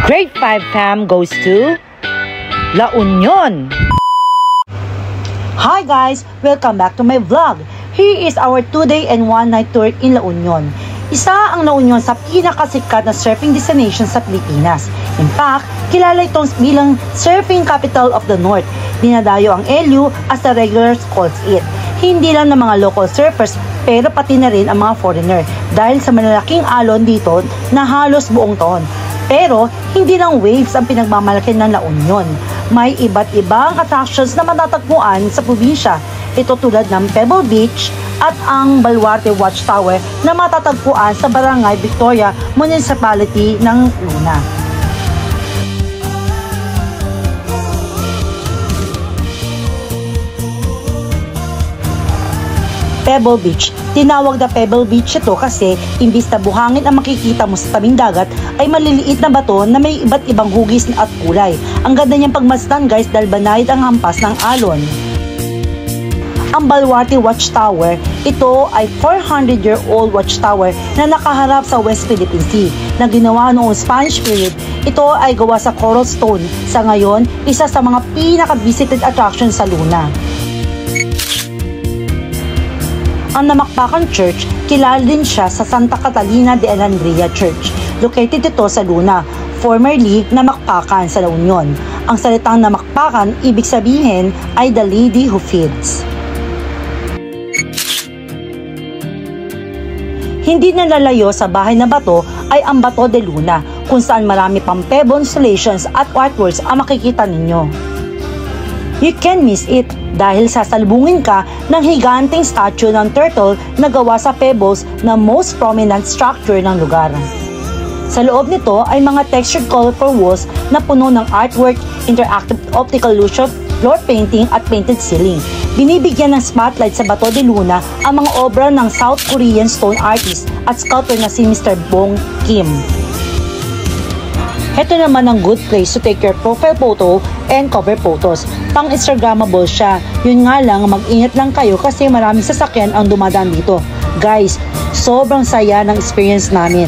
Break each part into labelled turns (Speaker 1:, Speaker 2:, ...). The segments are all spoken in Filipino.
Speaker 1: Grade 5 fam goes to La Union. Hi guys! Welcome back to my vlog. Here is our 2-day and 1-night tour in La Union. Isa ang La Union sa pinakasikat na surfing destination sa Pilipinas. In fact, kilala itong bilang surfing capital of the North. Dinadayo ang LU as the regulars calls it. Hindi lang ng mga local surfers pero pati na rin ang mga foreigner dahil sa malalaking alon dito na halos buong taon. Pero hindi lang waves ang pinagmamalaki ng La Union. May iba't ibang attractions na matatagpuan sa probinsya. Ito tulad ng Pebble Beach at ang Baluarte Watchtower na matatagpuan sa Barangay Victoria Municipality ng Luna. Pebble Beach. Tinawag na Pebble Beach ito kasi imbis na buhangin ang makikita mo sa tabing dagat ay maliliit na bato na may iba't ibang hugis at kulay. Ang ganda niyang pagmasdan guys dahil banayad ang hampas ng alon. Ang Baluarte Watchtower, ito ay 400-year-old watchtower na nakaharap sa West Philippine Sea na ginawa noong Spanish period. Ito ay gawa sa coral stone. Sa ngayon, isa sa mga pinaka-visited attraction sa Luna. Ang Namakpakan Church, kilala din siya sa Santa Catalina de Alandria Church. Located ito sa Luna, formerly Namakpakan sa La Union. Ang salitang Namakpakan, ibig sabihin ay the lady who feeds. Hindi na lalayo sa bahay na bato ay ang Bato de Luna, kung saan marami pang pebble installations at artworks ang makikita ninyo. You can miss it dahil sasalubungin ka ng higanteng statue ng turtle na gawa sa pebbles na most prominent structure ng lugar. Sa loob nito ay mga textured colorful walls na puno ng artwork, interactive optical illusion, floor painting at painted ceiling. Binibigyan ng spotlight sa Bato de Luna ang mga obra ng South Korean stone artist at sculptor na si Mr. Bong Kim. Ito naman ang good place to take your profile photo and cover photos. Pang-Instagrammable siya. Yun nga lang, mag-ingat lang kayo kasi maraming sasakyan ang dumadaan dito. Guys, sobrang saya ng experience namin.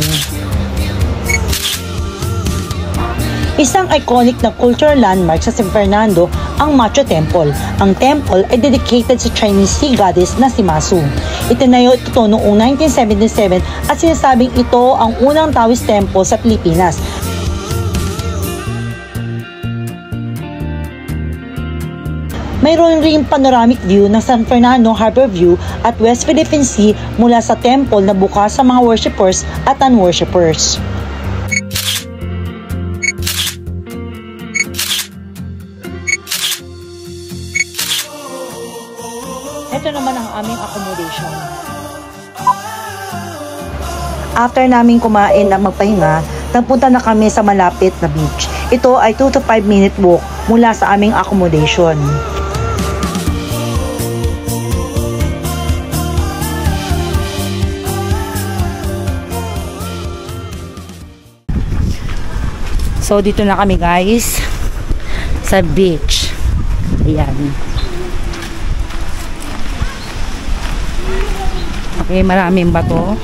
Speaker 1: Isang iconic na cultural landmark sa San Fernando ang Machu Temple. Ang temple ay dedicated sa Chinese sea goddess na si Masu. Itinayo ito noong 1977 at sinasabing ito ang unang Taoist temple sa Pilipinas. Mayroon ring panoramic view ng San Fernando Harbor View at West Philippine Sea mula sa temple na bukas sa mga worshippers at non-worshippers. Ito naman ang aming accommodation. After namin kumain at magpahinga, nagpunta na kami sa malapit na beach. Ito ay 2 to 5 minute walk mula sa aming accommodation. So, dito na kami guys sa beach. Ayan. Okay, maraming bato.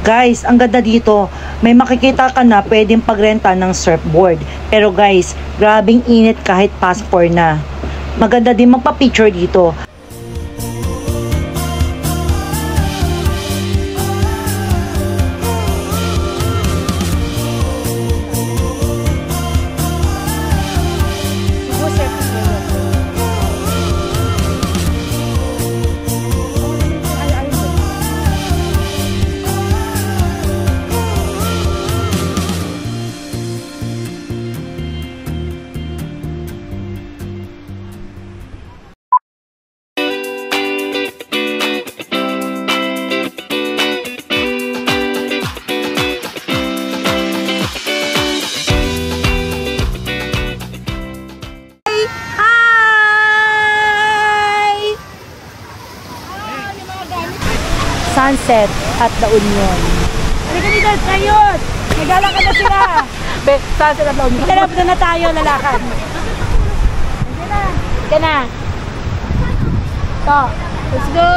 Speaker 1: Guys, ang ganda dito. May makikita ka na pwedeng pagrenta ng surfboard. Pero guys, grabing init kahit past 4 na. Maganda din magpa-picture dito. Sunset at La Union.
Speaker 2: Halika dito, ayun! Naglalakad na sila!
Speaker 1: Sunset at La Union.
Speaker 2: Ikalap na tayo, lalakad. Halika na! Halika na! Ito, let's go!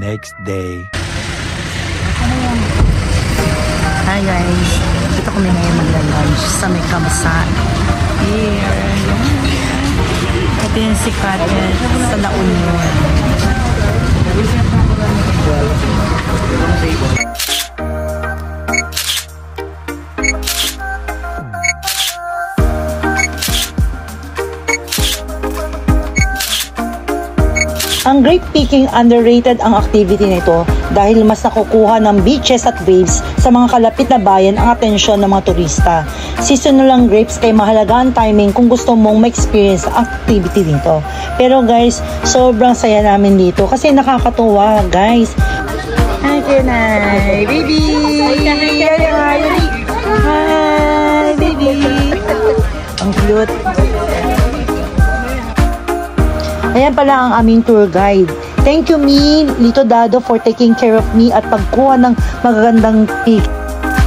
Speaker 3: next day.
Speaker 1: Hi guys, dito kami ngayon magla-lunch sa may Kamasan. Here. Ito yung sikat sa La Union. Ang grape picking, underrated ang activity nito dahil mas nakukuha ng beaches at waves sa mga kalapit na bayan ang atensyon ng mga turista. Seasonal ang grapes kay mahalaga ang timing kung gusto mong ma-experience ang activity dito. Pero guys, sobrang saya namin dito kasi nakakatuwa guys. Hi Kenay! Baby! Hi baby! Ang cute! Ayan pala ang aming tour guide. Thank you, Lito Dado, for taking care of me at pagkuha ng magagandang pic.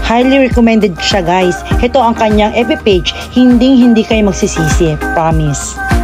Speaker 1: Highly recommended siya, guys. Ito ang kanyang FB page. Hindi kayo magsisisi. Promise.